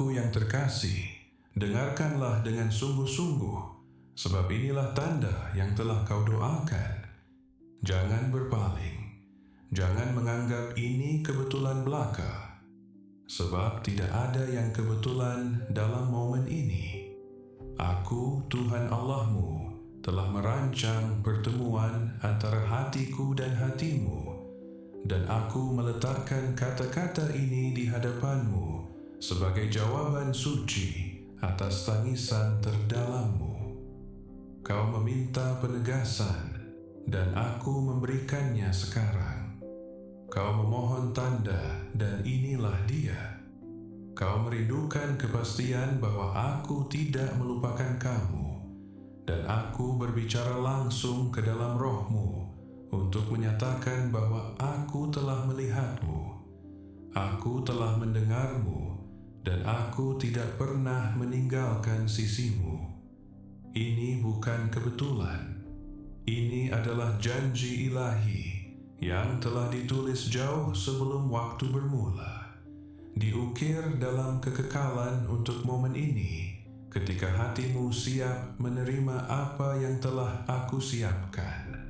Anakku yang terkasih, dengarkanlah dengan sungguh-sungguh, sebab inilah tanda yang telah kau doakan. Jangan berpaling, jangan menganggap ini kebetulan belaka, sebab tidak ada yang kebetulan dalam momen ini. Aku, Tuhan Allahmu, telah merancang pertemuan antara hatiku dan hatimu, dan aku meletakkan kata-kata ini di hadapanmu sebagai jawaban suci atas tangisan terdalammu. Kau meminta penegasan, dan aku memberikannya sekarang. Kau memohon tanda, dan inilah dia. Kau merindukan kepastian bahwa aku tidak melupakan kamu, dan aku berbicara langsung ke dalam rohmu untuk menyatakan bahwa aku telah melihatmu, aku telah mendengarmu, dan aku tidak pernah meninggalkan sisimu. Ini bukan kebetulan. Ini adalah janji ilahi yang telah ditulis jauh sebelum waktu bermula, diukir dalam kekekalan untuk momen ini, ketika hatimu siap menerima apa yang telah aku siapkan.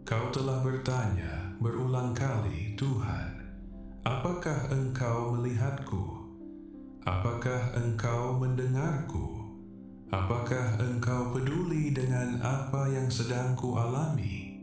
Kau telah bertanya berulang kali, Tuhan, apakah Engkau melihatku? Apakah Engkau mendengarku? Apakah Engkau peduli dengan apa yang sedang kualami?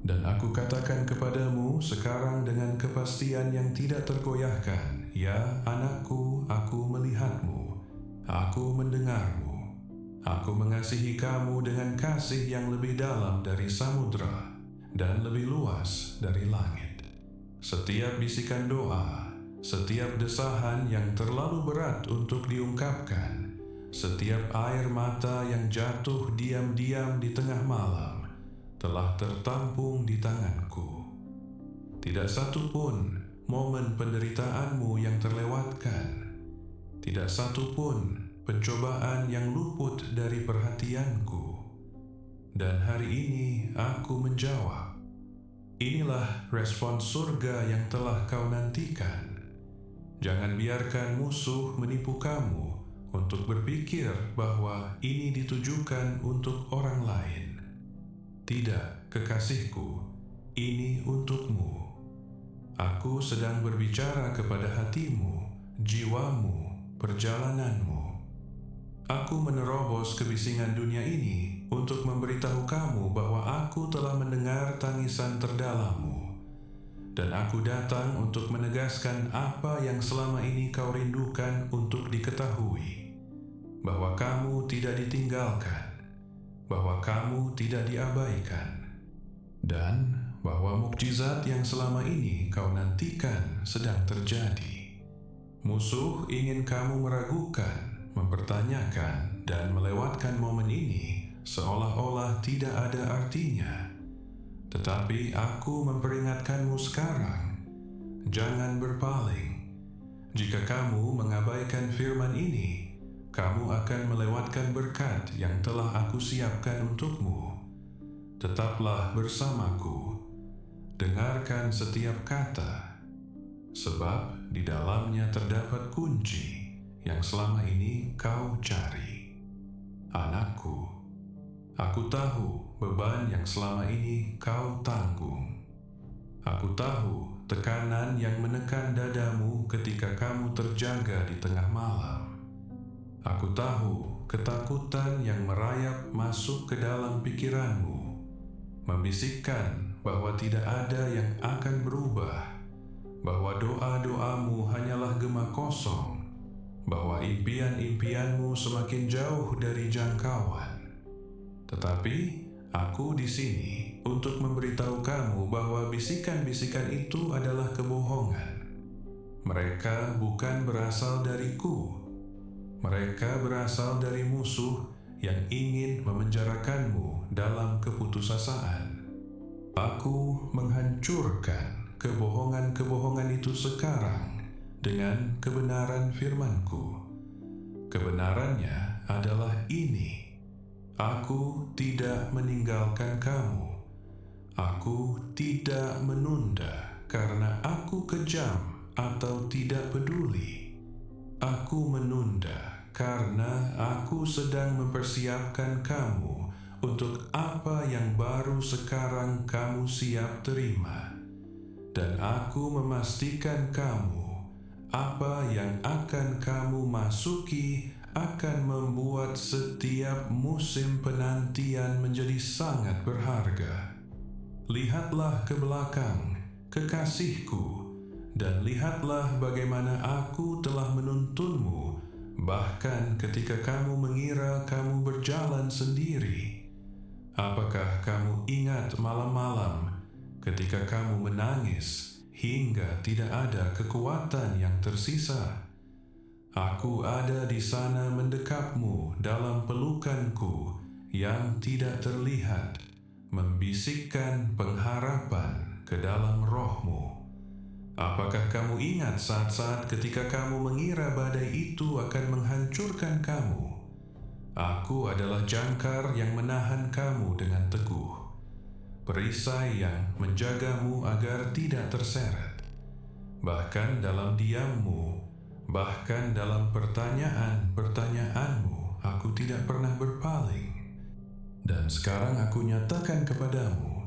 Dan aku katakan kepadamu sekarang dengan kepastian yang tidak tergoyahkan, ya anakku, aku melihatmu, aku mendengarmu, aku mengasihi kamu dengan kasih yang lebih dalam dari samudra dan lebih luas dari langit. Setiap bisikan doa, setiap desahan yang terlalu berat untuk diungkapkan, setiap air mata yang jatuh diam-diam di tengah malam, telah tertampung di tanganku. Tidak satu pun momen penderitaanmu yang terlewatkan, tidak satu pun pencobaan yang luput dari perhatianku. Dan hari ini aku menjawab, inilah respons surga yang telah kau nantikan. Jangan biarkan musuh menipu kamu untuk berpikir bahwa ini ditujukan untuk orang lain. Tidak, kekasihku, ini untukmu. Aku sedang berbicara kepada hatimu, jiwamu, perjalananmu. Aku menerobos kebisingan dunia ini untuk memberitahu kamu bahwa aku telah mendengar tangisan terdalammu. Dan aku datang untuk menegaskan apa yang selama ini kau rindukan untuk diketahui. Bahwa kamu tidak ditinggalkan, bahwa kamu tidak diabaikan, dan bahwa mukjizat yang selama ini kau nantikan sedang terjadi. Musuh ingin kamu meragukan, mempertanyakan, dan melewatkan momen ini seolah-olah tidak ada artinya. Tetapi aku memperingatkanmu sekarang, jangan berpaling. Jika kamu mengabaikan firman ini, kamu akan melewatkan berkat yang telah aku siapkan untukmu. Tetaplah bersamaku, dengarkan setiap kata, sebab di dalamnya terdapat kunci yang selama ini kau cari. Anakku, aku tahu beban yang selama ini kau tanggung. Aku tahu tekanan yang menekan dadamu ketika kamu terjaga di tengah malam. Aku tahu ketakutan yang merayap masuk ke dalam pikiranmu, membisikkan bahwa tidak ada yang akan berubah, bahwa doa-doamu hanyalah gema kosong, bahwa impian-impianmu semakin jauh dari jangkauan. Tetapi aku di sini untuk memberitahu kamu bahwa bisikan-bisikan itu adalah kebohongan. Mereka bukan berasal dariku. Mereka berasal dari musuh yang ingin memenjarakanmu dalam keputusasaan. Aku menghancurkan kebohongan-kebohongan itu sekarang dengan kebenaran firman-Ku. Kebenarannya adalah ini. Aku tidak meninggalkan kamu. Aku tidak menunda karena aku kejam atau tidak peduli. Aku menunda karena aku sedang mempersiapkan kamu untuk apa yang baru sekarang kamu siap terima. Dan aku memastikan kamu apa yang akan kamu masuki akan membuat setiap musim penantian menjadi sangat berharga. Lihatlah ke belakang, kekasihku, dan lihatlah bagaimana aku telah menuntunmu, bahkan ketika kamu mengira kamu berjalan sendiri. Apakah kamu ingat malam-malam ketika kamu menangis hingga tidak ada kekuatan yang tersisa? Aku ada di sana mendekapmu dalam pelukanku yang tidak terlihat, membisikkan pengharapan ke dalam rohmu. Apakah kamu ingat saat-saat ketika kamu mengira badai itu akan menghancurkan kamu? Aku adalah jangkar yang menahan kamu dengan teguh, perisai yang menjagamu agar tidak terseret. Bahkan dalam diammu, bahkan dalam pertanyaan-pertanyaanmu, aku tidak pernah berpaling. Dan sekarang aku nyatakan kepadamu,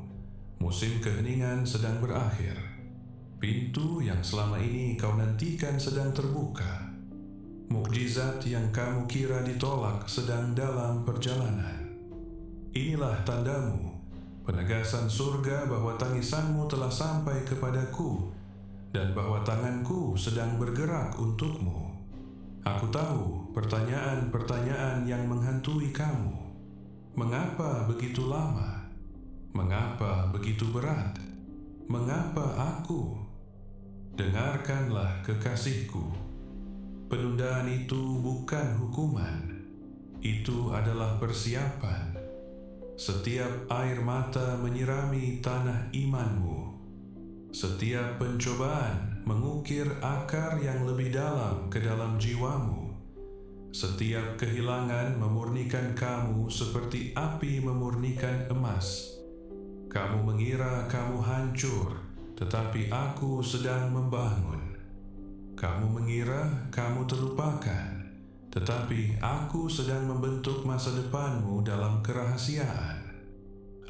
musim keheningan sedang berakhir. Pintu yang selama ini kau nantikan sedang terbuka. Mukjizat yang kamu kira ditolak sedang dalam perjalanan. Inilah tandamu, penegasan surga bahwa tangisanmu telah sampai kepadaku dan bahwa tanganku sedang bergerak untukmu. Aku tahu pertanyaan-pertanyaan yang menghantui kamu. Mengapa begitu lama? Mengapa begitu berat? Mengapa aku? Dengarkanlah kekasihku. Penundaan itu bukan hukuman. Itu adalah persiapan. Setiap air mata menyirami tanah imanmu. Setiap pencobaan mengukir akar yang lebih dalam ke dalam jiwamu. Setiap kehilangan memurnikan kamu seperti api memurnikan emas. Kamu mengira kamu hancur, tetapi aku sedang membangun. Kamu mengira kamu terlupakan, tetapi aku sedang membentuk masa depanmu dalam kerahasiaan.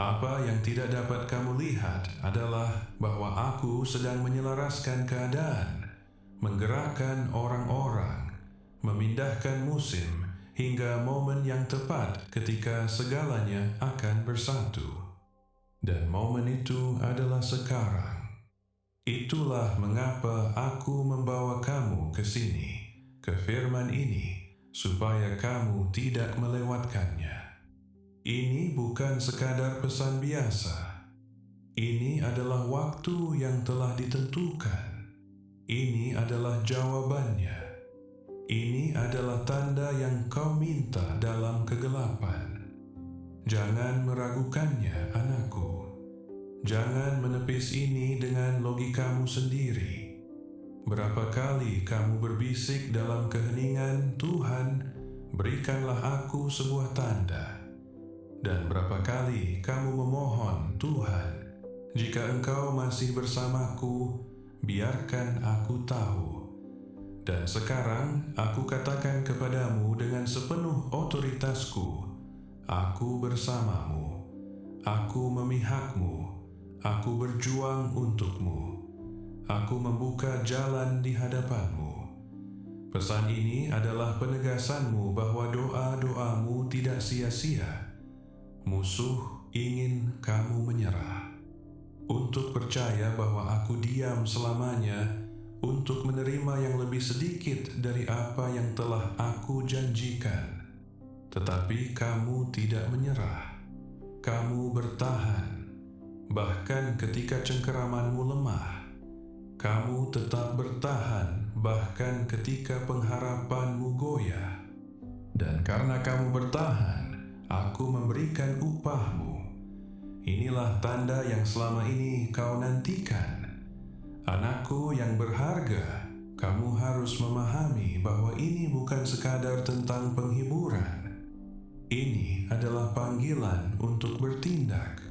Apa yang tidak dapat kamu lihat adalah bahwa aku sedang menyelaraskan keadaan, menggerakkan orang-orang, memindahkan musim hingga momen yang tepat ketika segalanya akan bersatu. Dan momen itu adalah sekarang. Itulah mengapa aku membawa kamu ke sini, ke firman ini, supaya kamu tidak melewatkannya. Ini bukan sekadar pesan biasa. Ini adalah waktu yang telah ditentukan. Ini adalah jawabannya. Ini adalah tanda yang kau minta dalam kegelapan. Jangan meragukannya, anakku. Jangan menepis ini dengan logikamu sendiri. Berapa kali kamu berbisik dalam keheningan, Tuhan, berikanlah aku sebuah tanda. Dan berapa kali kamu memohon, Tuhan, jika Engkau masih bersamaku, biarkan aku tahu. Dan sekarang aku katakan kepadamu dengan sepenuh otoritasku, aku bersamamu, aku memihakmu. Aku berjuang untukmu. Aku membuka jalan di hadapanmu. Pesan ini adalah penegasanmu bahwa doa-doamu tidak sia-sia. Musuh ingin kamu menyerah. Untuk percaya bahwa aku diam selamanya, untuk menerima yang lebih sedikit dari apa yang telah aku janjikan. Tetapi kamu tidak menyerah. Kamu bertahan. Bahkan ketika cengkeramanmu lemah, kamu tetap bertahan bahkan ketika pengharapanmu goyah. Dan karena kamu bertahan, aku memberikan upahmu. Inilah tanda yang selama ini kau nantikan. Anakku yang berharga, kamu harus memahami bahwa ini bukan sekadar tentang penghiburan. Ini adalah panggilan untuk bertindak.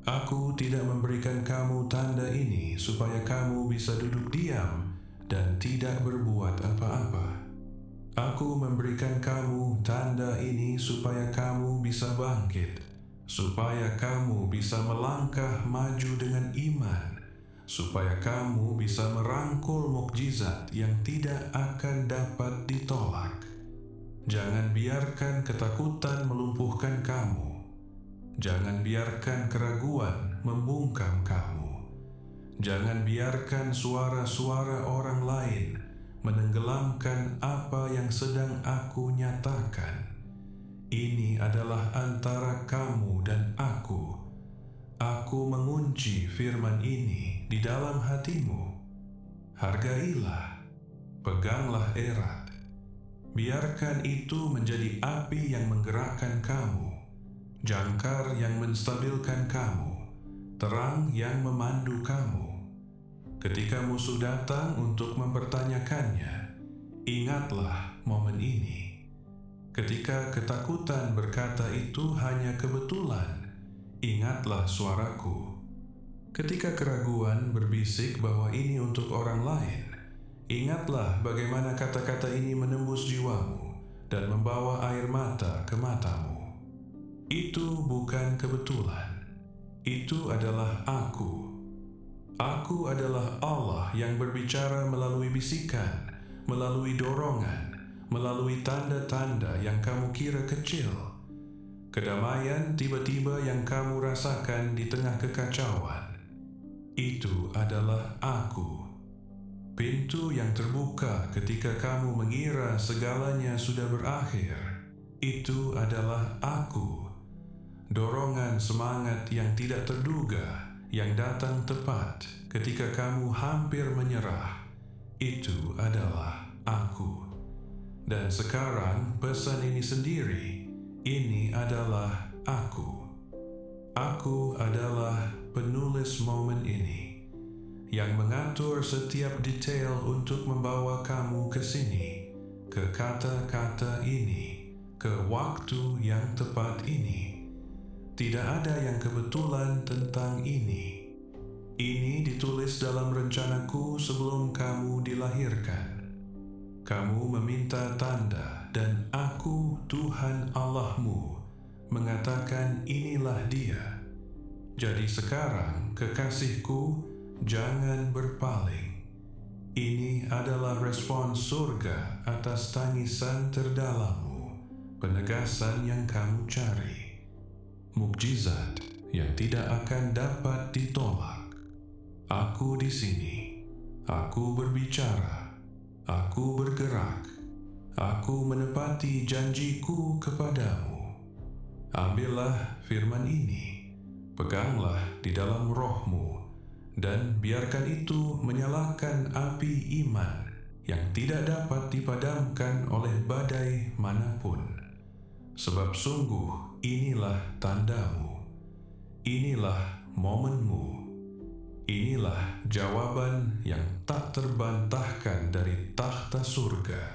Aku tidak memberikan kamu tanda ini supaya kamu bisa duduk diam dan tidak berbuat apa-apa. Aku memberikan kamu tanda ini supaya kamu bisa bangkit, supaya kamu bisa melangkah maju dengan iman, supaya kamu bisa merangkul mukjizat yang tidak akan dapat ditolak. Jangan biarkan ketakutan melumpuhkan kamu. Jangan biarkan keraguan membungkam kamu. Jangan biarkan suara-suara orang lain menenggelamkan apa yang sedang aku nyatakan. Ini adalah antara kamu dan aku. Aku mengunci firman ini di dalam hatimu. Hargailah, peganglah erat. Biarkan itu menjadi api yang menggerakkan kamu, jangkar yang menstabilkan kamu, terang yang memandu kamu. Ketika musuh datang untuk mempertanyakannya, ingatlah momen ini. Ketika ketakutan berkata itu hanya kebetulan, ingatlah suaraku. Ketika keraguan berbisik bahwa ini untuk orang lain, ingatlah bagaimana kata-kata ini menembus jiwamu dan membawa air mata ke matamu. Itu bukan kebetulan. Itu adalah aku. Aku adalah Allah yang berbicara melalui bisikan, melalui dorongan, melalui tanda-tanda yang kamu kira kecil. Kedamaian tiba-tiba yang kamu rasakan di tengah kekacauan. Itu adalah aku. Pintu yang terbuka ketika kamu mengira segalanya sudah berakhir. Itu adalah aku. Dorongan semangat yang tidak terduga yang datang tepat ketika kamu hampir menyerah, itu adalah aku. Dan sekarang pesan ini sendiri, ini adalah aku. Aku adalah penulis momen ini, yang mengatur setiap detail untuk membawa kamu ke sini, ke kata-kata ini, ke waktu yang tepat ini. Tidak ada yang kebetulan tentang ini. Ini ditulis dalam rencanaku sebelum kamu dilahirkan. Kamu meminta tanda dan aku, Tuhan Allahmu, mengatakan inilah dia. Jadi sekarang, kekasihku, jangan berpaling. Ini adalah respons surga atas tangisan terdalammu, penegasan yang kamu cari. Mukjizat yang tidak akan dapat ditolak. Aku di sini. Aku berbicara. Aku bergerak. Aku menepati janjiku kepadamu. Ambillah firman ini. Peganglah di dalam rohmu. Dan biarkan itu menyalakan api iman yang tidak dapat dipadamkan oleh badai manapun. Sebab sungguh inilah tandamu, inilah momenmu, inilah jawaban yang tak terbantahkan dari takhta surga.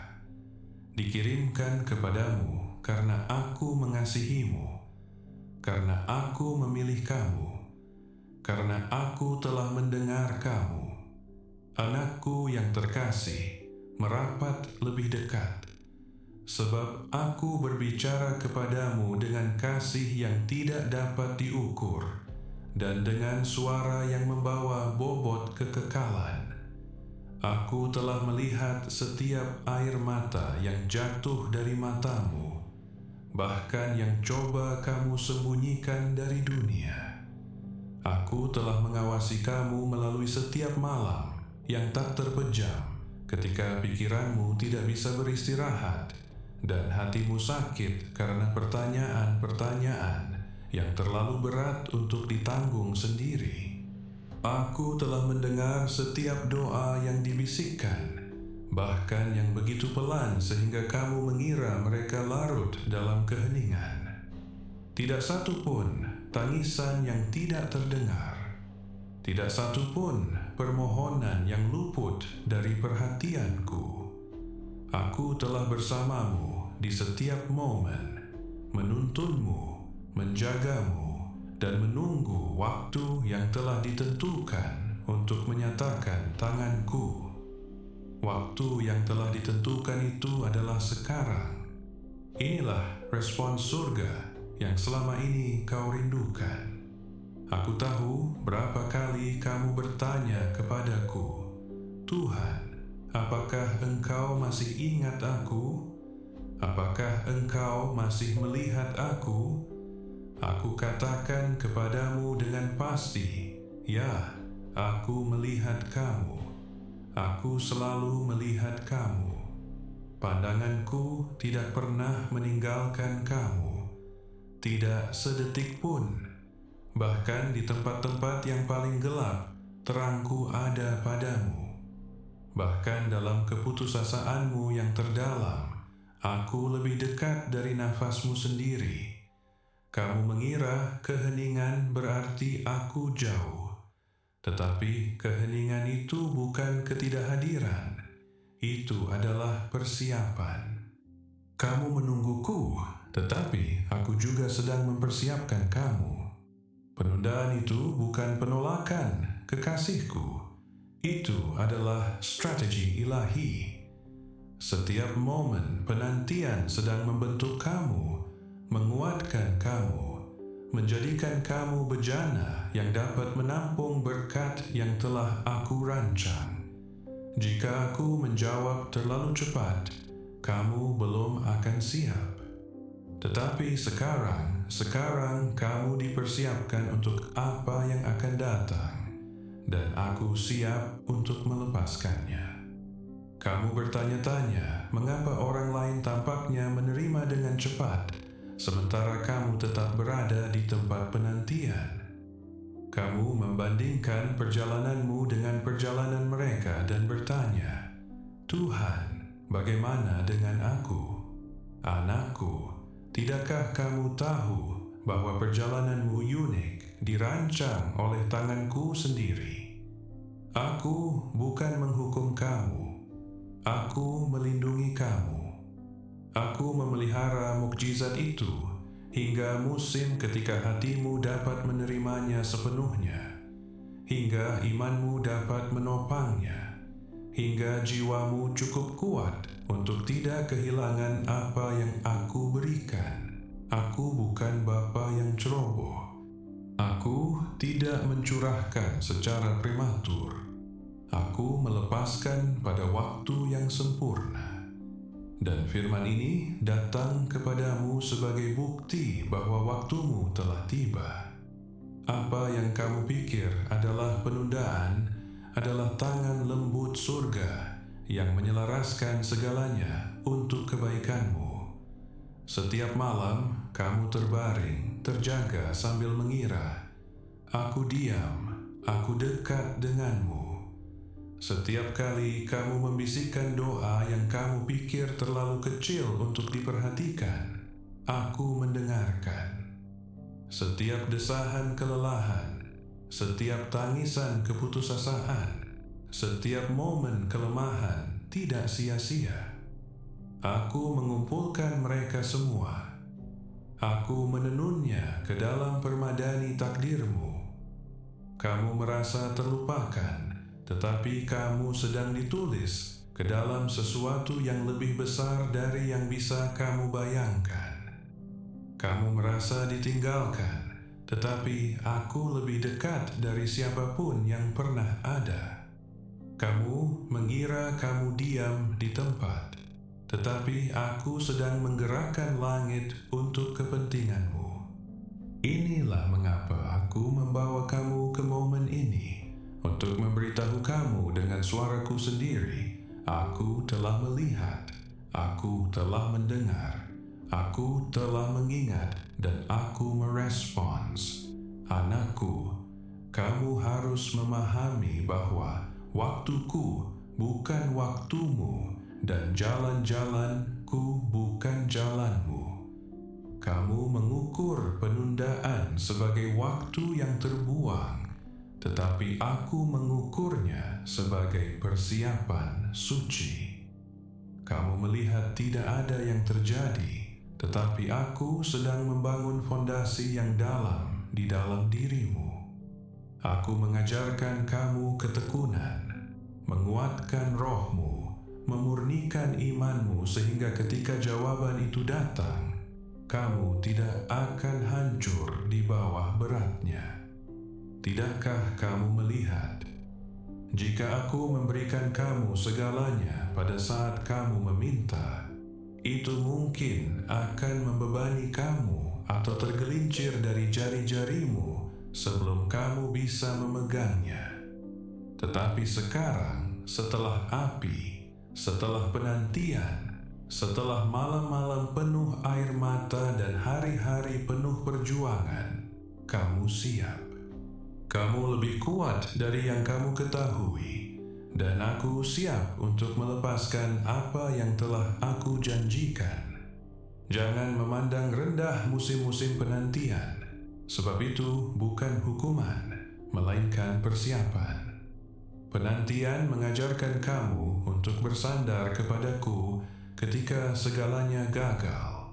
Dikirimkan kepadamu karena aku mengasihimu, karena aku memilih kamu, karena aku telah mendengar kamu. Anakku yang terkasih, merapat lebih dekat. Sebab aku berbicara kepadamu dengan kasih yang tidak dapat diukur dan dengan suara yang membawa bobot kekekalan. Aku telah melihat setiap air mata yang jatuh dari matamu, bahkan yang coba kamu sembunyikan dari dunia. Aku telah mengawasi kamu melalui setiap malam yang tak terpejam ketika pikiranmu tidak bisa beristirahat dan hatimu sakit karena pertanyaan-pertanyaan yang terlalu berat untuk ditanggung sendiri. Aku telah mendengar setiap doa yang dibisikkan, bahkan yang begitu pelan sehingga kamu mengira mereka larut dalam keheningan. Tidak satu pun tangisan yang tidak terdengar. Tidak satu pun permohonan yang luput dari perhatianku. Aku telah bersamamu di setiap momen, menuntunmu, menjagamu, dan menunggu waktu yang telah ditentukan untuk menyatakan tanganku. Waktu yang telah ditentukan itu adalah sekarang. Inilah respons surga yang selama ini kau rindukan. Aku tahu berapa kali kamu bertanya kepadaku, Tuhan, apakah Engkau masih ingat aku? Apakah Engkau masih melihat aku? Aku katakan kepadamu dengan pasti, ya, aku melihat kamu. Aku selalu melihat kamu. Pandanganku tidak pernah meninggalkan kamu, tidak sedetik pun. Bahkan di tempat-tempat yang paling gelap, terangku ada padamu. Bahkan dalam keputusasaanmu yang terdalam, aku lebih dekat dari nafasmu sendiri. Kamu mengira keheningan berarti aku jauh, tetapi keheningan itu bukan ketidakhadiran. Itu adalah persiapan. Kamu menungguku, tetapi aku juga sedang mempersiapkan kamu. Penundaan itu bukan penolakan, kekasihku. Itu adalah strategi ilahi. Setiap momen penantian sedang membentuk kamu, menguatkan kamu, menjadikan kamu bejana yang dapat menampung berkat yang telah aku rancang. Jika aku menjawab terlalu cepat, kamu belum akan siap. Tetapi sekarang kamu dipersiapkan untuk apa yang akan datang, dan aku siap untuk melepaskannya. Kamu bertanya-tanya mengapa orang lain tampaknya menerima dengan cepat, sementara kamu tetap berada di tempat penantian. Kamu membandingkan perjalananmu dengan perjalanan mereka dan bertanya, Tuhan, bagaimana dengan aku? Anakku, tidakkah kamu tahu bahwa perjalananmu unik, dirancang oleh tanganku sendiri? Aku bukan menghukum kamu. Aku melindungi kamu. Aku memelihara mukjizat itu hingga musim ketika hatimu dapat menerimanya sepenuhnya, hingga imanmu dapat menopangnya, hingga jiwamu cukup kuat untuk tidak kehilangan apa yang aku berikan. Aku bukan bapa yang ceroboh. Aku tidak mencurahkan secara prematur. Aku melepaskan pada waktu yang sempurna. Dan firman ini datang kepadamu sebagai bukti bahwa waktumu telah tiba. Apa yang kamu pikir adalah penundaan adalah tangan lembut surga yang menyelaraskan segalanya untuk kebaikanmu. Setiap malam kamu terbaring, terjaga sambil mengira, aku diam, aku dekat denganmu. Setiap kali kamu membisikkan doa yang kamu pikir terlalu kecil untuk diperhatikan, aku mendengarkan. Setiap desahan kelelahan, setiap tangisan keputusasaan, setiap momen kelemahan tidak sia-sia. Aku mengumpulkan mereka semua. Aku menenunnya ke dalam permadani takdirmu. Kamu merasa terlupakan, tetapi kamu sedang ditulis ke dalam sesuatu yang lebih besar dari yang bisa kamu bayangkan. Kamu merasa ditinggalkan, tetapi aku lebih dekat dari siapapun yang pernah ada. Kamu mengira kamu diam di tempat, tetapi aku sedang menggerakkan langit untuk kepentinganmu. Inilah mengapa aku membawa kamu ke momen ini, untuk memberitahu kamu dengan suaraku sendiri, aku telah melihat, aku telah mendengar, aku telah mengingat, dan aku merespons. Anakku, kamu harus memahami bahwa waktuku bukan waktumu, dan jalan-jalanku bukan jalanmu. Kamu mengukur penundaan sebagai waktu yang terbuang, tetapi aku mengukurnya sebagai persiapan suci. Kamu melihat tidak ada yang terjadi, tetapi aku sedang membangun fondasi yang dalam di dalam dirimu. Aku mengajarkan kamu ketekunan, menguatkan rohmu, memurnikan imanmu sehingga ketika jawaban itu datang, kamu tidak akan hancur di bawah beratnya. Tidakkah kamu melihat? Jika aku memberikan kamu segalanya pada saat kamu meminta, itu mungkin akan membebani kamu atau tergelincir dari jari-jarimu sebelum kamu bisa memegangnya. Tetapi sekarang, setelah api, setelah penantian, setelah malam-malam penuh air mata dan hari-hari penuh perjuangan, kamu siap. Kamu lebih kuat dari yang kamu ketahui, dan aku siap untuk melepaskan apa yang telah aku janjikan. Jangan memandang rendah musim-musim penantian, sebab itu bukan hukuman, melainkan persiapan. Penantian mengajarkan kamu untuk bersandar kepadaku ketika segalanya gagal.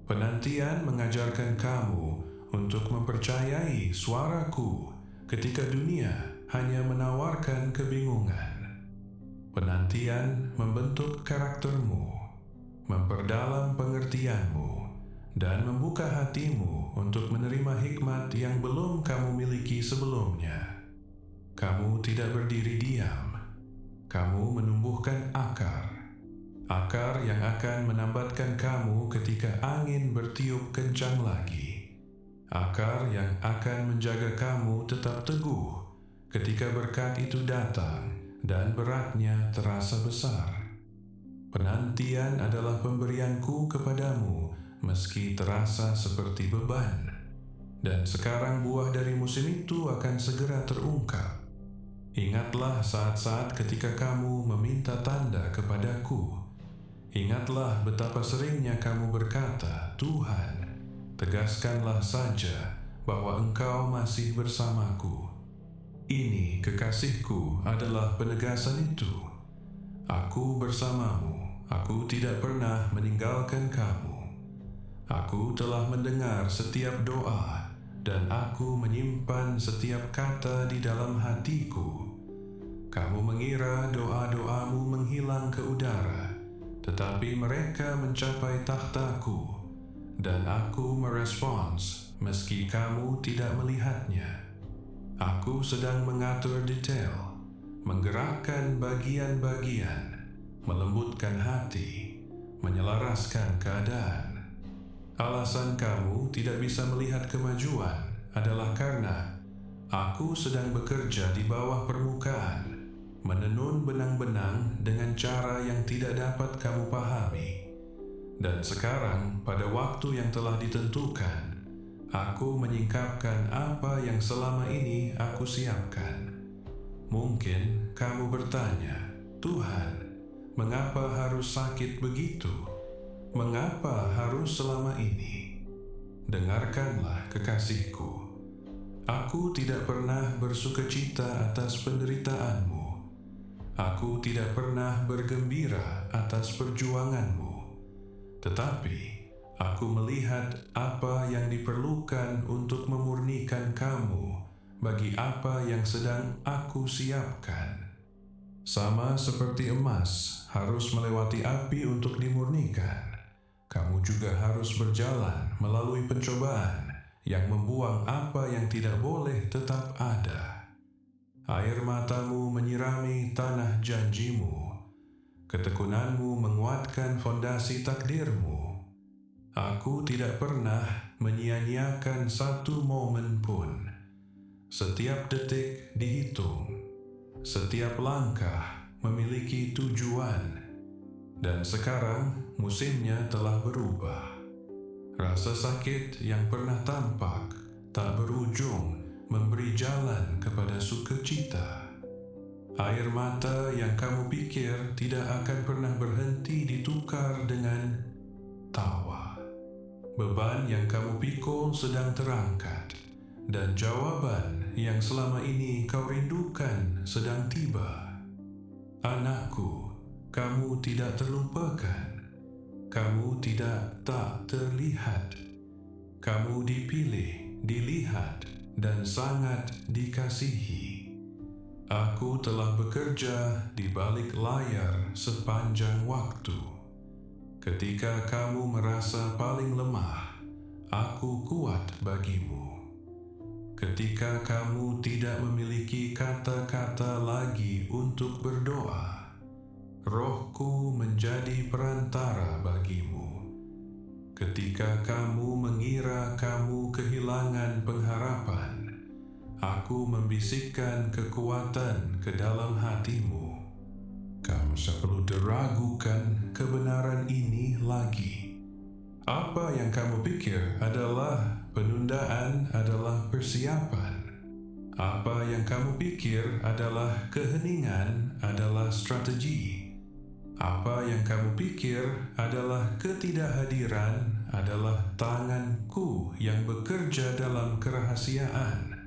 Penantian mengajarkan kamu untuk mempercayai suaraku ketika dunia hanya menawarkan kebingungan. Penantian membentuk karaktermu, memperdalam pengertianmu, dan membuka hatimu untuk menerima hikmat yang belum kamu miliki sebelumnya. Kamu tidak berdiri diam. Kamu menumbuhkan akar. Akar yang akan menambatkan kamu ketika angin bertiup kencang lagi. Akar yang akan menjaga kamu tetap teguh ketika berkat itu datang dan beratnya terasa besar. Penantian adalah pemberianku kepadamu meski terasa seperti beban. Dan sekarang buah dari musim itu akan segera terungkap. Ingatlah saat-saat ketika kamu meminta tanda kepadaku. Ingatlah betapa seringnya kamu berkata, Tuhan, tegaskanlah saja bahwa Engkau masih bersamaku. Ini kekasihku adalah penegasan itu. Aku bersamamu, aku tidak pernah meninggalkan kamu. Aku telah mendengar setiap doa, dan aku menyimpan setiap kata di dalam hatiku. Kamu mengira doa-doamu menghilang ke udara, tetapi mereka mencapai takhtaku, dan aku merespons meski kamu tidak melihatnya. Aku sedang mengatur detail, menggerakkan bagian-bagian, melembutkan hati, menyelaraskan keadaan. Alasan kamu tidak bisa melihat kemajuan adalah karena aku sedang bekerja di bawah permukaan, menenun benang-benang dengan cara yang tidak dapat kamu pahami. Dan sekarang, pada waktu yang telah ditentukan, aku menyingkapkan apa yang selama ini aku siapkan. Mungkin kamu bertanya, Tuhan, mengapa harus sakit begitu? Mengapa harus selama ini? Dengarkanlah kekasihku. Aku tidak pernah bersukacita atas penderitaanmu. Aku tidak pernah bergembira atas perjuanganmu. Tetapi aku melihat apa yang diperlukan untuk memurnikan kamu bagi apa yang sedang aku siapkan. Sama seperti emas harus melewati api untuk dimurnikan, kamu juga harus berjalan melalui pencobaan yang membuang apa yang tidak boleh tetap ada. Air matamu menyirami tanah janjimu. Ketekunanmu menguatkan fondasi takdirmu. Aku tidak pernah menyia-nyiakan satu momen pun. Setiap detik dihitung. Setiap langkah memiliki tujuan. Dan sekarang musimnya telah berubah. Rasa sakit yang pernah tampak tak berujung memberi jalan kepada sukacita. Air mata yang kamu pikir tidak akan pernah berhenti ditukar dengan tawa. Beban yang kamu pikul sedang terangkat, dan jawaban yang selama ini kau rindukan sedang tiba. Anakku, kamu tidak terlupakan. Kamu tidak tak terlihat. Kamu dipilih, dilihat, dan sangat dikasihi. Aku telah bekerja di balik layar sepanjang waktu. Ketika kamu merasa paling lemah, aku kuat bagimu. Ketika kamu tidak memiliki kata-kata lagi untuk berdoa, Rohku menjadi perantara bagimu. Ketika kamu mengira kamu kehilangan pengharapan, aku membisikkan kekuatan ke dalam hatimu. Kamu tak perlu diragukan kebenaran ini lagi. Apa yang kamu pikir adalah penundaan adalah persiapan. Apa yang kamu pikir adalah keheningan adalah strategi. Apa yang kamu pikir adalah ketidakhadiran adalah tanganku yang bekerja dalam kerahasiaan.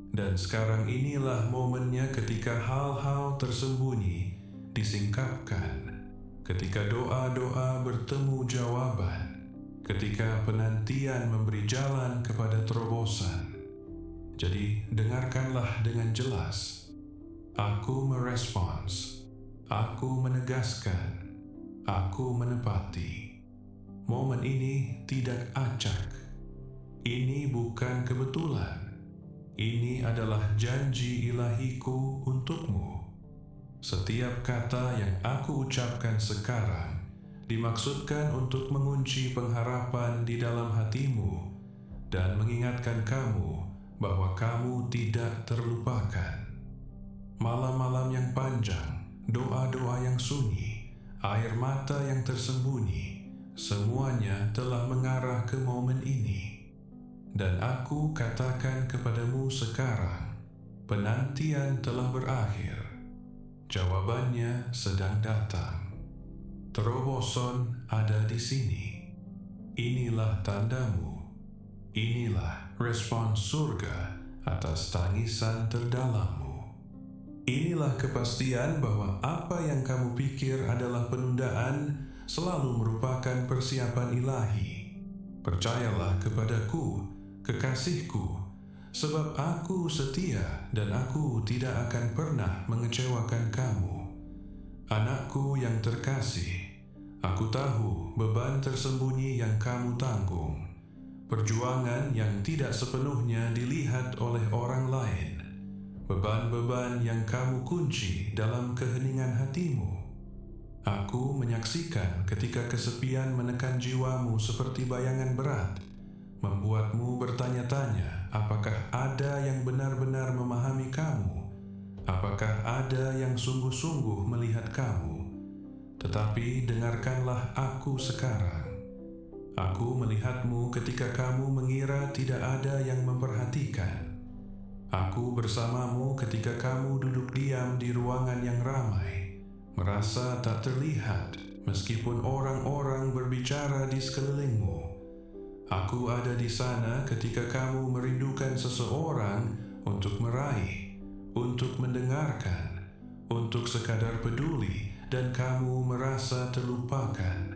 Dan sekarang inilah momennya ketika hal-hal tersembunyi disingkapkan, ketika doa-doa bertemu jawaban, ketika penantian memberi jalan kepada terobosan. Jadi dengarkanlah dengan jelas. Aku merespons, aku menegaskan, aku menepati. Momen ini tidak acak. Ini bukan kebetulan. Ini adalah janji ilahiku untukmu. Setiap kata yang aku ucapkan sekarang dimaksudkan untuk mengunci pengharapan di dalam hatimu dan mengingatkan kamu bahwa kamu tidak terlupakan. Malam-malam yang panjang, doa-doa yang sunyi, air mata yang tersembunyi, semuanya telah mengarah ke momen ini. Dan aku katakan kepadamu sekarang, penantian telah berakhir. Jawabannya sedang datang. Terobosan ada di sini. Inilah tandamu. Inilah respons surga atas tangisan terdalammu. Inilah kepastian bahwa apa yang kamu pikir adalah penundaan selalu merupakan persiapan ilahi. Percayalah kepadaku, kekasihku, sebab aku setia dan aku tidak akan pernah mengecewakan kamu. Anakku yang terkasih, aku tahu beban tersembunyi yang kamu tanggung, perjuangan yang tidak sepenuhnya dilihat oleh orang lain, beban-beban yang kamu kunci dalam keheningan hatimu. Aku menyaksikan ketika kesepian menekan jiwamu seperti bayangan berat, membuatmu bertanya-tanya apakah ada yang benar-benar memahami kamu, apakah ada yang sungguh-sungguh melihat kamu. Tetapi dengarkanlah aku sekarang. Aku melihatmu ketika kamu mengira tidak ada yang memperhatikan. Aku bersamamu ketika kamu duduk diam di ruangan yang ramai, merasa tak terlihat meskipun orang-orang berbicara di sekelilingmu. Aku ada di sana ketika kamu merindukan seseorang untuk meraih, untuk mendengarkan, untuk sekadar peduli, dan kamu merasa terlupakan.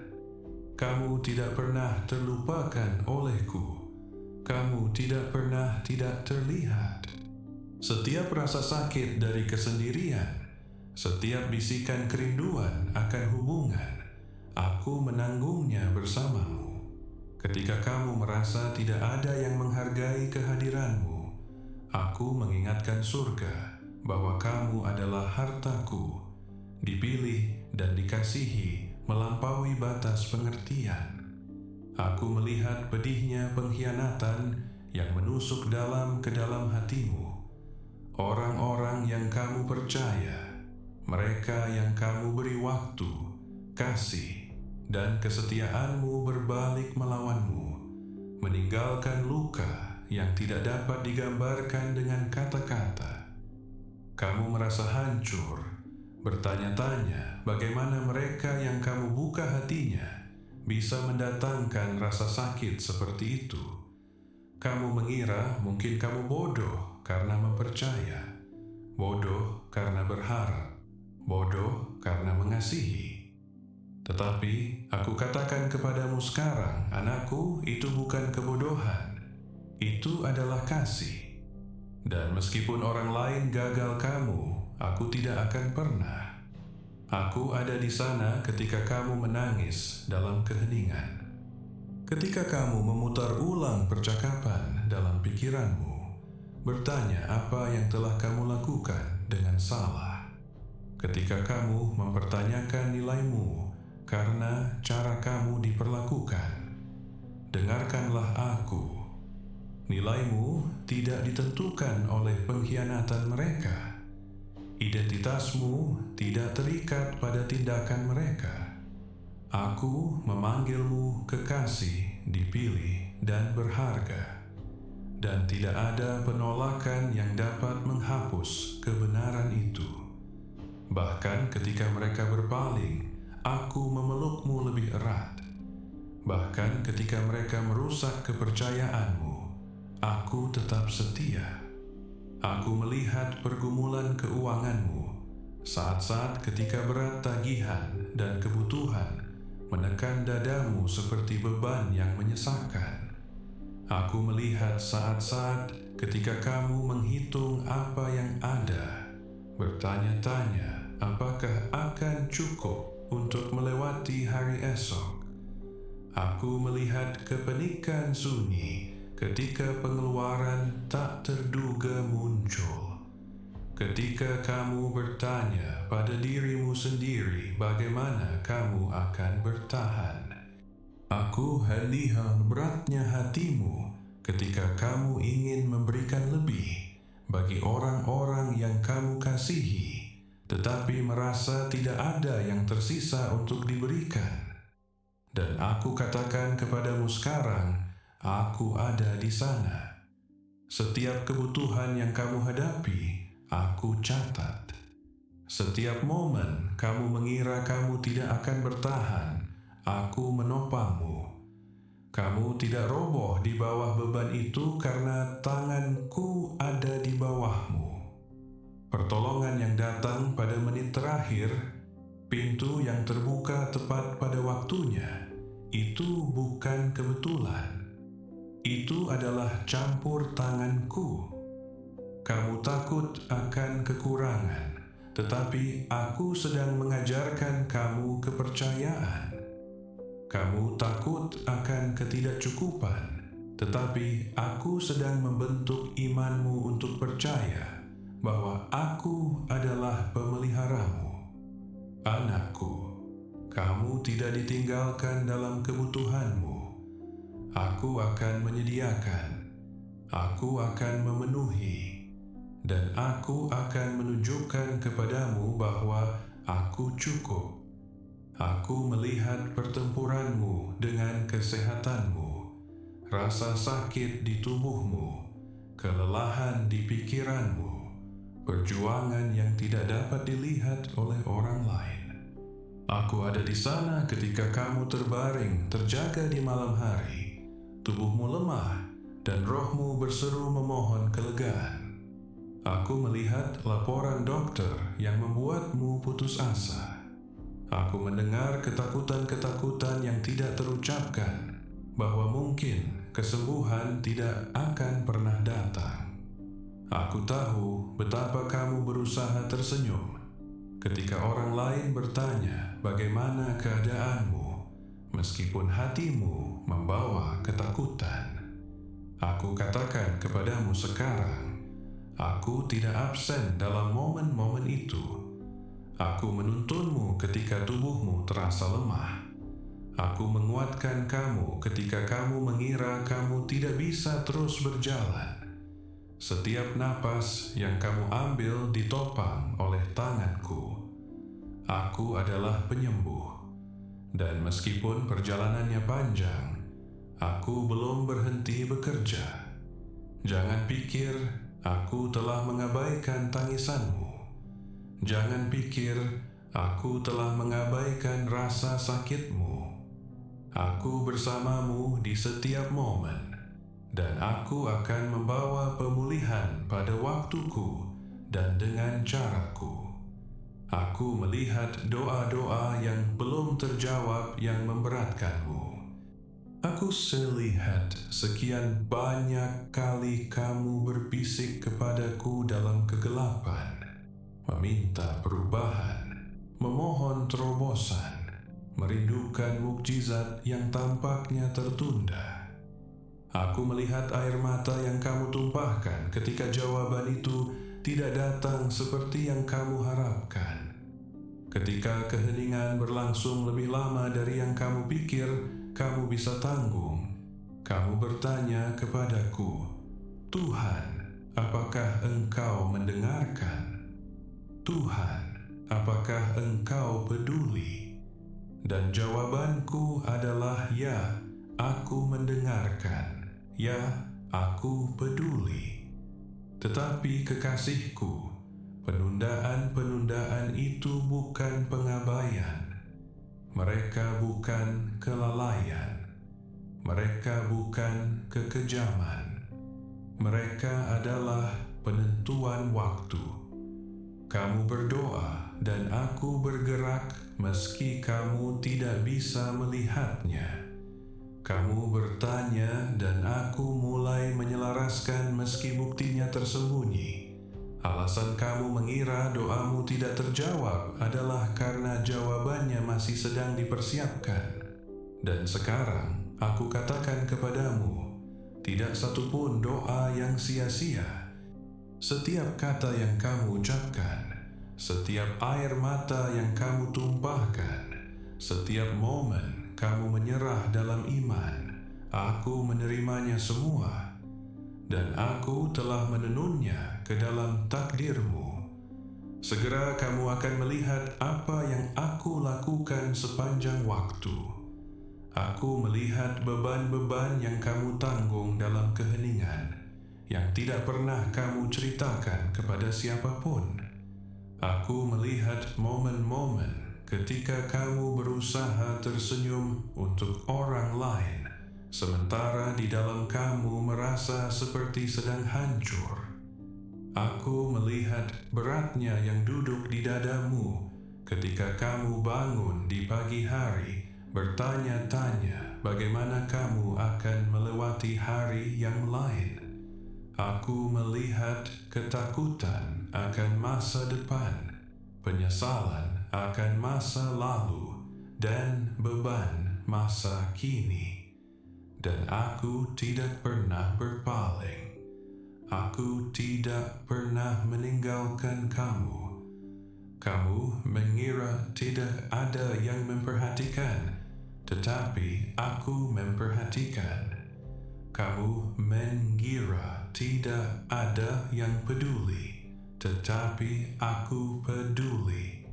Kamu tidak pernah terlupakan olehku. Kamu tidak pernah tidak terlihat. Setiap rasa sakit dari kesendirian, setiap bisikan kerinduan akan hubungan, aku menanggungnya bersamamu. Ketika kamu merasa tidak ada yang menghargai kehadiranmu, aku mengingatkan surga bahwa kamu adalah hartaku, dipilih dan dikasihi melampaui batas pengertian. Aku melihat pedihnya pengkhianatan yang menusuk dalam ke dalam hatimu. Orang-orang yang kamu percaya, mereka yang kamu beri waktu, kasih, dan kesetiaanmu berbalik melawanmu, meninggalkan luka yang tidak dapat digambarkan dengan kata-kata. Kamu merasa hancur, bertanya-tanya bagaimana mereka yang kamu buka hatinya bisa mendatangkan rasa sakit seperti itu. Kamu mengira mungkin kamu bodoh karena mempercaya, bodoh karena berharap, bodoh karena mengasihi. Tetapi aku katakan kepadamu sekarang, anakku, itu bukan kebodohan. Itu adalah kasih. Dan meskipun orang lain gagal kamu, aku tidak akan pernah. Aku ada di sana ketika kamu menangis dalam keheningan. Ketika kamu memutar ulang percakapan dalam pikiranmu, bertanya apa yang telah kamu lakukan dengan salah. Ketika kamu mempertanyakan nilaimu karena cara kamu diperlakukan, dengarkanlah aku. Nilaimu tidak ditentukan oleh pengkhianatan mereka. Identitasmu tidak terikat pada tindakan mereka. Aku memanggilmu kekasih, dipilih, dan berharga. Dan tidak ada penolakan yang dapat menghapus kebenaran itu. Bahkan ketika mereka berpaling, aku memelukmu lebih erat. Bahkan ketika mereka merusak kepercayaanmu, aku tetap setia. Aku melihat pergumulan keuanganmu, saat-saat ketika berat tagihan dan kebutuhan menekan dadamu seperti beban yang menyesakkan. Aku melihat saat-saat ketika kamu menghitung apa yang ada, bertanya-tanya apakah akan cukup untuk melewati hari esok. Aku melihat kepanikan sunyi ketika pengeluaran tak terduga muncul. Ketika kamu bertanya pada dirimu sendiri bagaimana kamu akan bertahan. Aku lihat beratnya hatimu ketika kamu ingin memberikan lebih bagi orang-orang yang kamu kasihi, tetapi merasa tidak ada yang tersisa untuk diberikan. Dan aku katakan kepadamu sekarang, aku ada di sana. Setiap kebutuhan yang kamu hadapi, aku catat. Setiap momen kamu mengira kamu tidak akan bertahan, aku menopangmu. Kamu tidak roboh di bawah beban itu karena tanganku ada di bawahmu. Pertolongan yang datang pada menit terakhir, pintu yang terbuka tepat pada waktunya, itu bukan kebetulan. Itu adalah campur tanganku. Kamu takut akan kekurangan, tetapi aku sedang mengajarkan kamu kepercayaan. Kamu takut akan ketidakcukupan, tetapi aku sedang membentuk imanmu untuk percaya bahwa aku adalah pemeliharamu. Anakku, kamu tidak ditinggalkan dalam kebutuhanmu. Aku akan menyediakan, aku akan memenuhi, dan aku akan menunjukkan kepadamu bahwa aku cukup. Aku melihat pertempuranmu dengan kesehatanmu, rasa sakit di tubuhmu, kelelahan di pikiranmu, perjuangan yang tidak dapat dilihat oleh orang lain. Aku ada di sana ketika kamu terbaring, terjaga di malam hari. Tubuhmu lemah dan rohmu berseru memohon kelegaan. Aku melihat laporan dokter yang membuatmu putus asa. Aku mendengar ketakutan-ketakutan yang tidak terucapkan, bahwa mungkin kesembuhan tidak akan pernah datang. Aku tahu betapa kamu berusaha tersenyum ketika orang lain bertanya bagaimana keadaanmu, meskipun hatimu membawa ketakutan. Aku katakan kepadamu sekarang, aku tidak absen dalam momen-momen itu. Aku menuntunmu ketika tubuhmu terasa lemah. Aku menguatkan kamu ketika kamu mengira kamu tidak bisa terus berjalan. Setiap napas yang kamu ambil ditopang oleh tanganku. Aku adalah penyembuh. Dan meskipun perjalanannya panjang, aku belum berhenti bekerja. Jangan pikir aku telah mengabaikan tangisanmu. Jangan pikir aku telah mengabaikan rasa sakitmu. Aku bersamamu di setiap momen, dan aku akan membawa pemulihan pada waktuku dan dengan caraku. Aku melihat doa-doa yang belum terjawab yang memberatkanmu. Aku melihat sekian banyak kali kamu berbisik kepadaku dalam kegelapan. meminta perubahan, memohon terobosan, merindukan mukjizat yang tampaknya tertunda. Aku melihat air mata yang kamu tumpahkan ketika jawaban itu tidak datang seperti yang kamu harapkan. Ketika keheningan berlangsung lebih lama dari yang kamu pikir kamu bisa tanggung, kamu bertanya kepadaku, "Tuhan, apakah Engkau mendengarkan? Tuhan, apakah Engkau peduli?" Dan jawabanku adalah, "Ya, aku mendengarkan. Ya, aku peduli." Tetapi kekasihku, penundaan-penundaan itu bukan pengabaian. Mereka bukan kelalaian. Mereka bukan kekejaman. Mereka adalah penentuan waktu. Kamu berdoa dan aku bergerak meski kamu tidak bisa melihatnya. Kamu bertanya dan aku mulai menyelaraskan meski buktinya tersembunyi. Alasan kamu mengira doamu tidak terjawab adalah karena jawabannya masih sedang dipersiapkan. Dan sekarang aku katakan kepadamu, tidak satupun doa yang sia-sia. Setiap kata yang kamu ucapkan, setiap air mata yang kamu tumpahkan, setiap momen kamu menyerah dalam iman, aku menerimanya semua, dan aku telah menenunnya ke dalam takdirmu. Segera kamu akan melihat apa yang aku lakukan sepanjang waktu. Aku melihat beban-beban yang kamu tanggung dalam keheningan, yang tidak pernah kamu ceritakan kepada siapapun. Aku melihat momen-momen ketika kamu berusaha tersenyum untuk orang lain, sementara di dalam kamu merasa seperti sedang hancur. Aku melihat beratnya yang duduk di dadamu ketika kamu bangun di pagi hari, bertanya-tanya bagaimana kamu akan melewati hari yang lain. Aku melihat ketakutan akan masa depan, penyesalan akan masa lalu, dan beban masa kini. Dan aku tidak pernah berpaling. Aku tidak pernah meninggalkan kamu. Kamu mengira tidak ada yang memperhatikan, tetapi aku memperhatikan. Kamu mengira tidak ada yang peduli, tetapi aku peduli.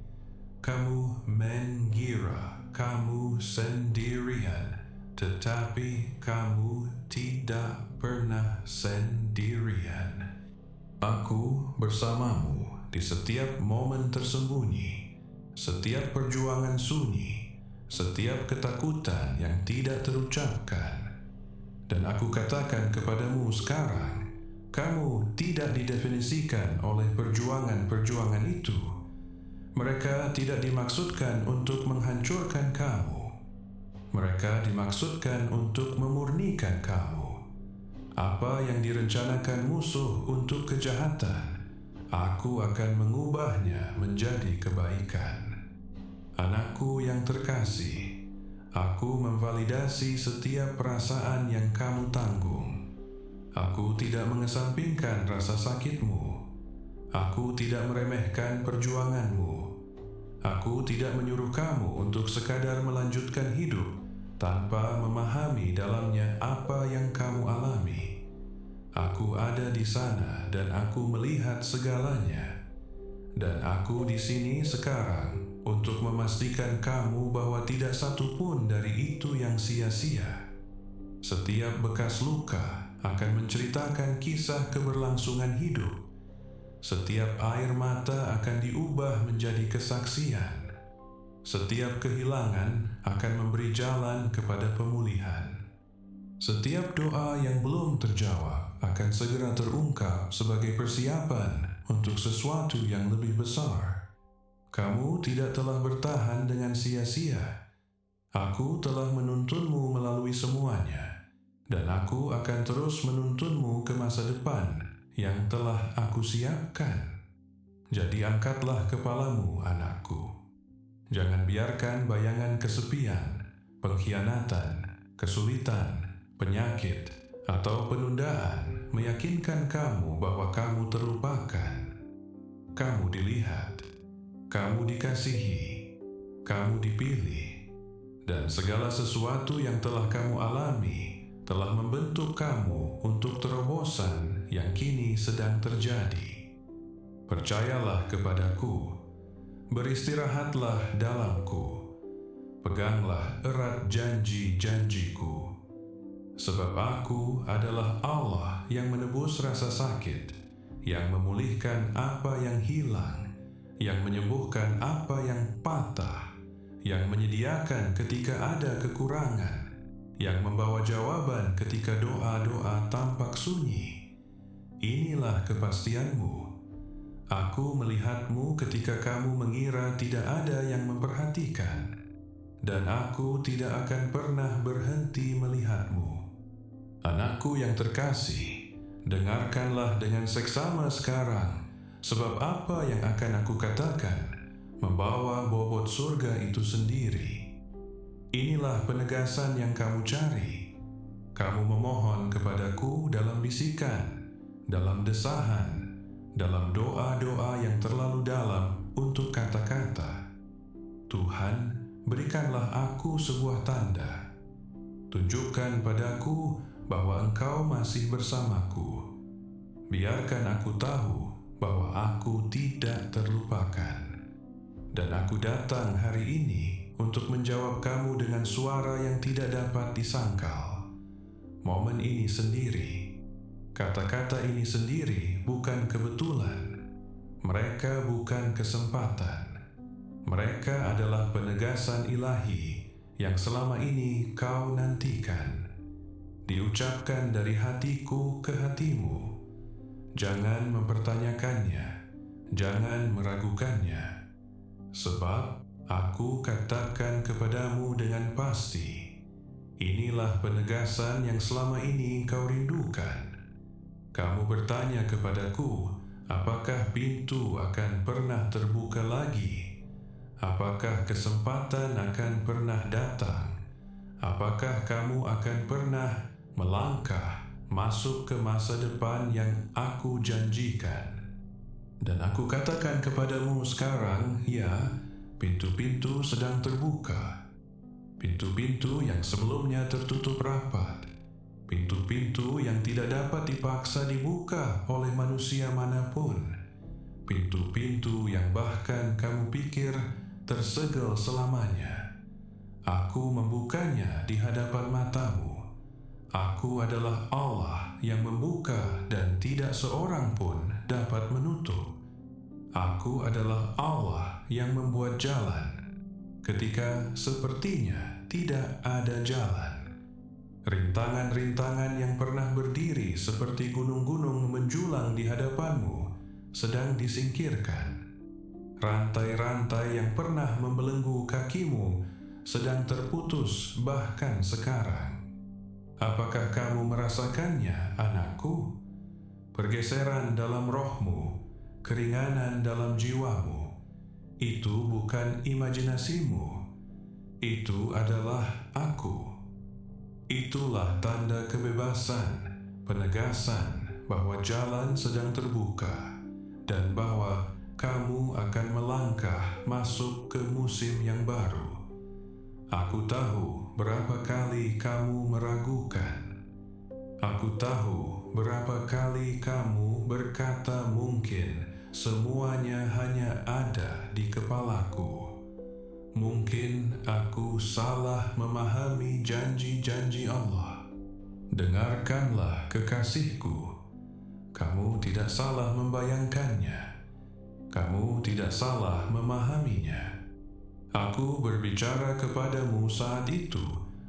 Kamu mengira kamu sendirian, tetapi kamu tidak pernah sendirian. Aku bersamamu di setiap momen tersembunyi, setiap perjuangan sunyi, setiap ketakutan yang tidak terucapkan. Dan aku katakan kepadamu sekarang, kamu tidak didefinisikan oleh perjuangan-perjuangan itu. Mereka tidak dimaksudkan untuk menghancurkan kamu. Mereka dimaksudkan untuk memurnikan kamu. Apa yang direncanakan musuh untuk kejahatan, aku akan mengubahnya menjadi kebaikan. Anakku yang terkasih, aku memvalidasi setiap perasaan yang kamu tanggung. Aku tidak mengesampingkan rasa sakitmu. Aku tidak meremehkan perjuanganmu. Aku tidak menyuruh kamu untuk sekadar melanjutkan hidup tanpa memahami dalamnya apa yang kamu alami. Aku ada di sana dan aku melihat segalanya. Dan aku di sini sekarang untuk memastikan kamu bahwa tidak satu pun dari itu yang sia-sia. Setiap bekas luka akan menceritakan kisah keberlangsungan hidup. Setiap air mata akan diubah menjadi kesaksian. Setiap kehilangan akan memberi jalan kepada pemulihan. Setiap doa yang belum terjawab akan segera terungkap sebagai persiapan untuk sesuatu yang lebih besar. Kamu tidak telah bertahan dengan sia-sia. Aku telah menuntunmu melalui semuanya, dan aku akan terus menuntunmu ke masa depan yang telah aku siapkan. Jadi angkatlah kepalamu, anakku. Jangan biarkan bayangan kesepian, pengkhianatan, kesulitan, penyakit, atau penundaan meyakinkan kamu bahwa kamu terlupakan. Kamu dilihat, kamu dikasihi, kamu dipilih, dan segala sesuatu yang telah kamu alami telah membentuk kamu untuk terobosan yang kini sedang terjadi. Percayalah kepadaku, beristirahatlah dalamku, peganglah erat janji-janjiku. Sebab aku adalah Allah yang menebus rasa sakit, yang memulihkan apa yang hilang, yang menyembuhkan apa yang patah, yang menyediakan ketika ada kekurangan, yang membawa jawaban ketika doa-doa tampak sunyi. Inilah kepastianmu. Aku melihatmu ketika kamu mengira tidak ada yang memperhatikan, dan aku tidak akan pernah berhenti melihatmu. Anakku yang terkasih, dengarkanlah dengan seksama sekarang, sebab apa yang akan aku katakan membawa bobot surga itu sendiri. Inilah penegasan yang kamu cari. Kamu memohon kepadaku dalam bisikan, dalam desahan, dalam doa-doa yang terlalu dalam untuk kata-kata. Tuhan, berikanlah aku sebuah tanda. Tunjukkan padaku bahwa Engkau masih bersamaku. Biarkan aku tahu bahwa aku tidak terlupakan. Dan aku datang hari ini untuk menjawab kamu dengan suara yang tidak dapat disangkal. Momen ini sendiri, kata-kata ini sendiri bukan kebetulan. Mereka bukan kesempatan. Mereka adalah penegasan ilahi yang selama ini kau nantikan. Diucapkan dari hatiku ke hatimu. Jangan mempertanyakannya, jangan meragukannya. Sebab aku katakan kepadamu dengan pasti, inilah penegasan yang selama ini kau rindukan. Kamu bertanya kepadaku, apakah pintu akan pernah terbuka lagi? Apakah kesempatan akan pernah datang? Apakah kamu akan pernah melangkah masuk ke masa depan yang aku janjikan? Dan aku katakan kepadamu sekarang, ya, pintu-pintu sedang terbuka. Pintu-pintu yang sebelumnya tertutup rapat. Pintu-pintu yang tidak dapat dipaksa dibuka oleh manusia manapun. Pintu-pintu yang bahkan kamu pikir tersegel selamanya. Aku membukanya di hadapan matamu. Aku adalah Allah yang membuka dan tidak seorang pun dapat menutup. Aku adalah Allah yang membuat jalan ketika sepertinya tidak ada jalan. Rintangan-rintangan yang pernah berdiri seperti gunung-gunung menjulang di hadapanmu sedang disingkirkan. Rantai-rantai yang pernah membelenggu kakimu sedang terputus bahkan sekarang. Apakah kamu merasakannya, anakku? Pergeseran dalam rohmu, keringanan dalam jiwamu. Itu bukan imajinasimu. Itu adalah aku. Itulah tanda kebebasan, penegasan bahwa jalan sedang terbuka dan bahwa kamu akan melangkah masuk ke musim yang baru. Aku tahu berapa kali kamu meragukan. Aku tahu berapa kali kamu berkata mungkin semuanya hanya ada di kepalaku. Mungkin aku salah memahami janji-janji Allah. Dengarkanlah kekasihku. Kamu tidak salah membayangkannya. Kamu tidak salah memahaminya. Aku berbicara kepadamu saat itu,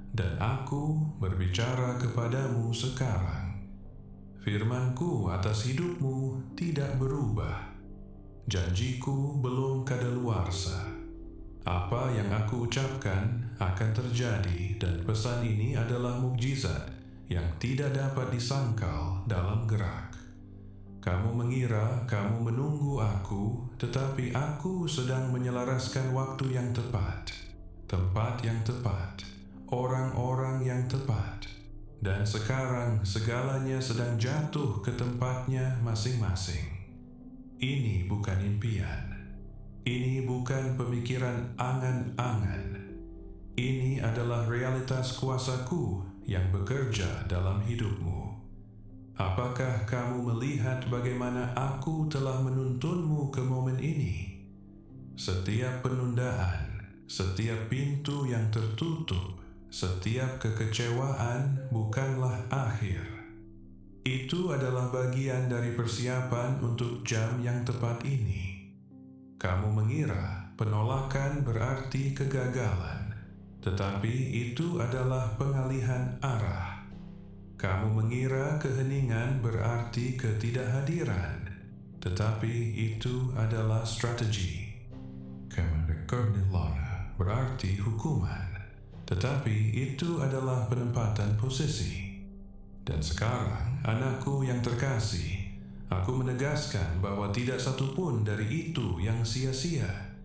dan aku berbicara kepadamu sekarang. Firmanku atas hidupmu tidak berubah. Janjiku belum kadaluarsa. Apa yang aku ucapkan akan terjadi, dan pesan ini adalah mukjizat yang tidak dapat disangkal dalam gerak. Kamu mengira kamu menunggu aku, tetapi aku sedang menyelaraskan waktu yang tepat, tempat yang tepat, orang-orang yang tepat. Dan sekarang segalanya sedang jatuh ke tempatnya masing-masing. Ini bukan impian. Ini bukan pemikiran angan-angan. Ini adalah realitas kuasaku yang bekerja dalam hidupmu. Apakah kamu melihat bagaimana aku telah menuntunmu ke momen ini? Setiap penundaan, setiap pintu yang tertutup, setiap kekecewaan bukanlah akhir. Itu adalah bagian dari persiapan untuk jam yang tepat ini. Kamu mengira penolakan berarti kegagalan, tetapi itu adalah pengalihan arah. Kamu mengira keheningan berarti ketidakhadiran, tetapi itu adalah strategi. Kemenekernilana berarti hukuman, tetapi itu adalah penempatan posisi. Dan sekarang, anakku yang terkasih, aku menegaskan bahwa tidak satu pun dari itu yang sia-sia.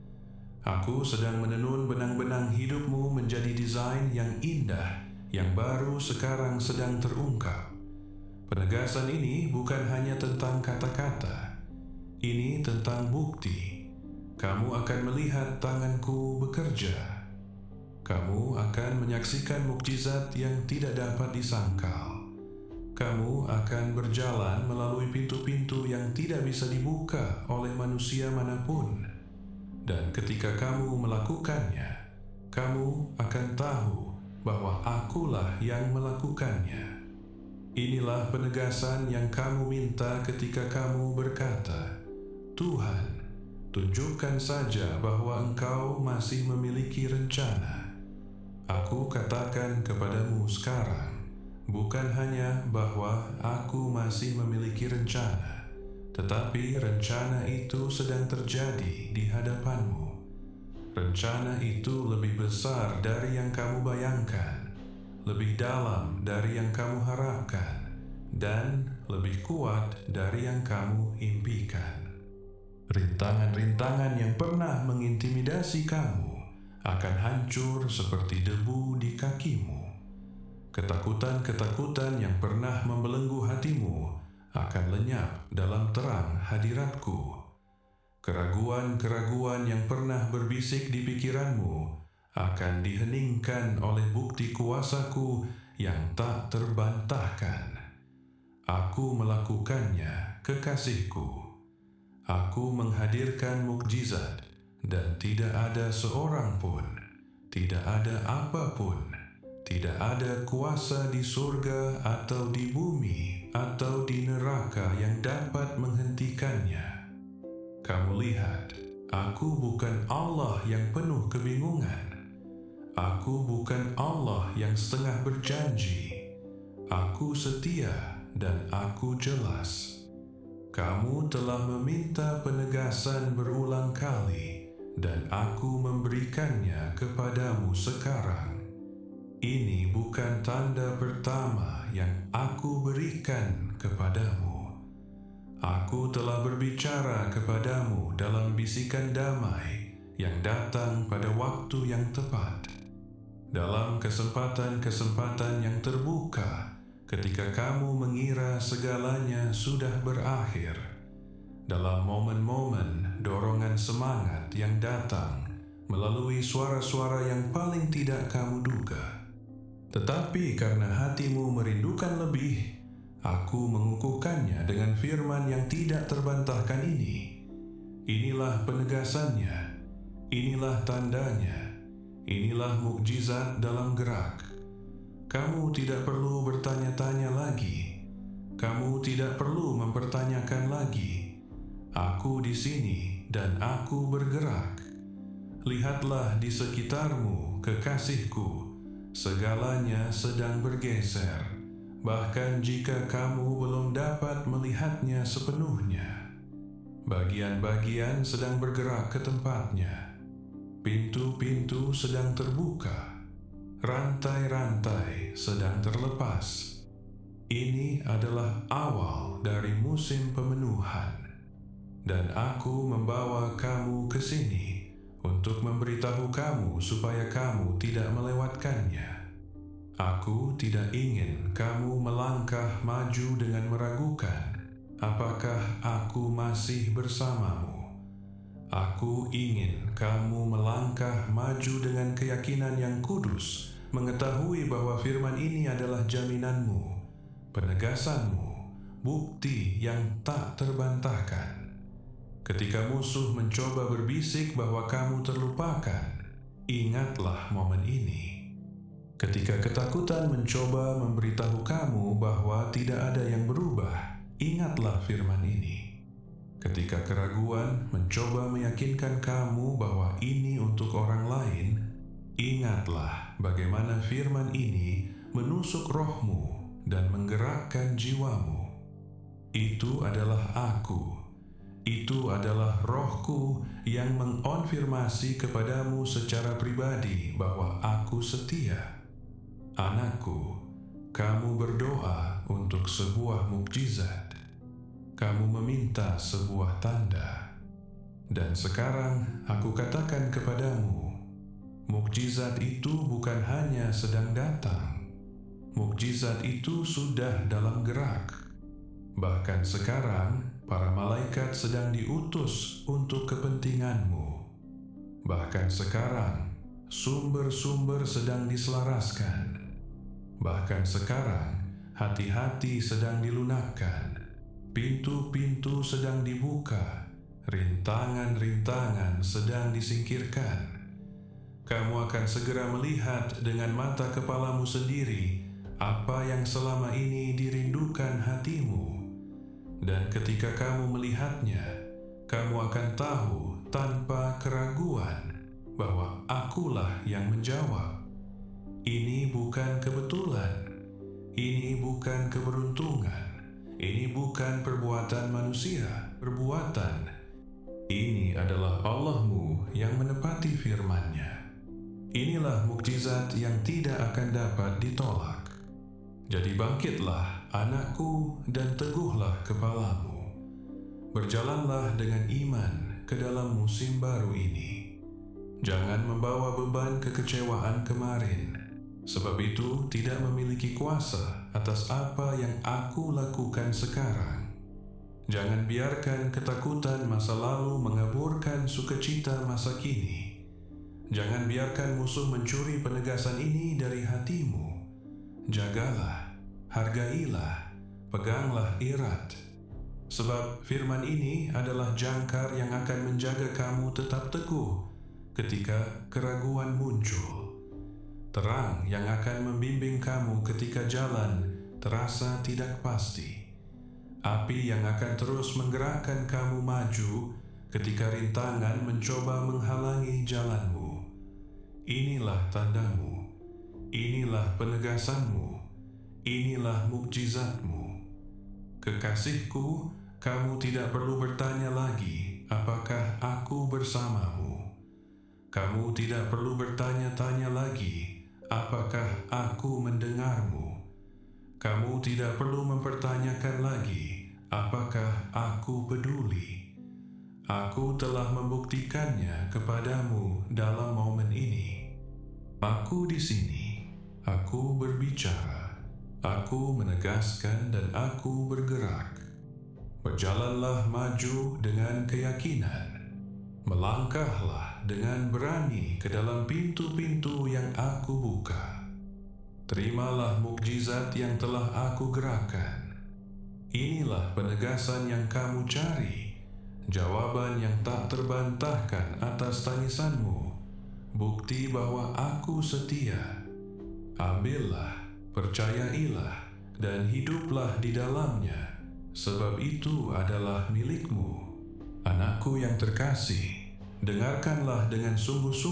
Aku sedang menenun benang-benang hidupmu menjadi desain yang indah, yang baru sekarang sedang terungkap. Penegasan ini bukan hanya tentang kata-kata. Ini tentang bukti. Kamu akan melihat tanganku bekerja. Kamu akan menyaksikan mukjizat yang tidak dapat disangkal. Kamu akan berjalan melalui pintu-pintu yang tidak bisa dibuka oleh manusia manapun. Dan ketika kamu melakukannya, kamu akan tahu bahwa akulah yang melakukannya. Inilah penegasan yang kamu minta ketika kamu berkata, Tuhan, tunjukkan saja bahwa Engkau masih memiliki rencana. Aku katakan kepadamu sekarang, bukan hanya bahwa aku masih memiliki rencana, tetapi rencana itu sedang terjadi di hadapanmu. Rencana itu lebih besar dari yang kamu bayangkan, lebih dalam dari yang kamu harapkan, dan lebih kuat dari yang kamu impikan. Rintangan-rintangan yang pernah mengintimidasi kamu akan hancur seperti debu di kakimu. Ketakutan-ketakutan yang pernah membelenggu hatimu akan lenyap dalam terang hadiratku. Keraguan-keraguan yang pernah berbisik di pikiranmu akan diheningkan oleh bukti kuasaku yang tak terbantahkan. Aku melakukannya, kekasihku. Aku menghadirkan mukjizat, dan tidak ada seorang pun, tidak ada apapun, tidak ada kuasa di surga atau di bumi atau di neraka yang dapat menghentikannya. Kamu lihat, aku bukan Allah yang penuh kebingungan. Aku bukan Allah yang setengah berjanji. Aku setia dan aku jelas. Kamu telah meminta penegasan berulang kali, dan aku memberikannya kepadamu sekarang. Ini bukan tanda pertama yang aku berikan kepadamu. Aku telah berbicara kepadamu dalam bisikan damai yang datang pada waktu yang tepat. Dalam kesempatan-kesempatan yang terbuka, ketika kamu mengira segalanya sudah berakhir. Dalam momen-momen dorongan semangat yang datang melalui suara-suara yang paling tidak kamu duga. Tetapi karena hatimu merindukan lebih, aku mengukuhkannya dengan firman yang tidak terbantahkan ini. Inilah penegasannya, inilah tandanya, inilah mukjizat dalam gerak. Kamu tidak perlu bertanya-tanya lagi. Kamu tidak perlu mempertanyakan lagi. Aku di sini dan aku bergerak. Lihatlah di sekitarmu, kekasihku, segalanya sedang bergeser. Bahkan jika kamu belum dapat melihatnya sepenuhnya, bagian-bagian sedang bergerak ke tempatnya. Pintu-pintu sedang terbuka. Rantai-rantai sedang terlepas. Ini adalah awal dari musim pemenuhan, dan aku membawa kamu ke sini untuk memberitahu kamu supaya kamu tidak melewatkannya. Aku tidak ingin kamu melangkah maju dengan meragukan apakah aku masih bersamamu. Aku ingin kamu melangkah maju dengan keyakinan yang kudus, mengetahui bahwa firman ini adalah jaminanmu, penegasanmu, bukti yang tak terbantahkan. Ketika musuh mencoba berbisik bahwa kamu terlupakan, ingatlah momen ini. Ketika ketakutan mencoba memberitahu kamu bahwa tidak ada yang berubah, ingatlah firman ini. Ketika keraguan mencoba meyakinkan kamu bahwa ini untuk orang lain, ingatlah bagaimana firman ini menusuk rohmu dan menggerakkan jiwamu. Itu adalah aku. Itu adalah rohku yang mengonfirmasi kepadamu secara pribadi bahwa aku setia. Anakku, kamu berdoa untuk sebuah mukjizat. Kamu meminta sebuah tanda. Dan sekarang aku katakan kepadamu, mukjizat itu bukan hanya sedang datang. Mukjizat itu sudah dalam gerak. Bahkan sekarang, para malaikat sedang diutus untuk kepentinganmu. Bahkan sekarang, sumber-sumber sedang diselaraskan. Bahkan sekarang, hati-hati sedang dilunakkan. Pintu-pintu sedang dibuka. Rintangan-rintangan sedang disingkirkan. Kamu akan segera melihat dengan mata kepalamu sendiri apa yang selama ini dirindukan hatimu. Dan ketika kamu melihatnya, kamu akan tahu tanpa keraguan bahwa akulah yang menjawab. Ini bukan kebetulan, ini bukan keberuntungan, ini bukan perbuatan manusia, perbuatan. Ini adalah Allahmu yang menepati firman-Nya. Inilah mukjizat yang tidak akan dapat ditolak. Jadi bangkitlah, anakku, dan teguhlah kepalamu. Berjalanlah dengan iman ke dalam musim baru ini. Jangan membawa beban kekecewaan kemarin, sebab itu tidak memiliki kuasa atas apa yang aku lakukan sekarang. Jangan biarkan ketakutan masa lalu mengaburkan sukacita masa kini. Jangan biarkan musuh mencuri penegasan ini dari hatimu. Jagalah, hargailah, peganglah erat. Sebab firman ini adalah jangkar yang akan menjaga kamu tetap teguh ketika keraguan muncul. Terang yang akan membimbing kamu ketika jalan terasa tidak pasti. Api yang akan terus menggerakkan kamu maju ketika rintangan mencoba menghalangi jalanmu. Inilah tandamu. Inilah penegasanmu, inilah mukjizatmu. Kekasihku, kamu tidak perlu bertanya lagi, apakah aku bersamamu? Kamu tidak perlu bertanya-tanya lagi, apakah aku mendengarmu? Kamu tidak perlu mempertanyakan lagi, apakah aku peduli? Aku telah membuktikannya kepadamu dalam momen ini. Aku di sini. Aku berbicara, aku menegaskan dan aku bergerak. Berjalanlah maju dengan keyakinan. Melangkahlah dengan berani ke dalam pintu-pintu yang aku buka. Terimalah mukjizat yang telah aku gerakkan. Inilah penegasan yang kamu cari, jawaban yang tak terbantahkan atas tangisanmu, bukti bahwa aku setia. Ambillah, percayailah, dan hiduplah di dalamnya, sebab itu adalah milikmu. Anakku yang terkasih, dengarkanlah dengan sungguh-sungguh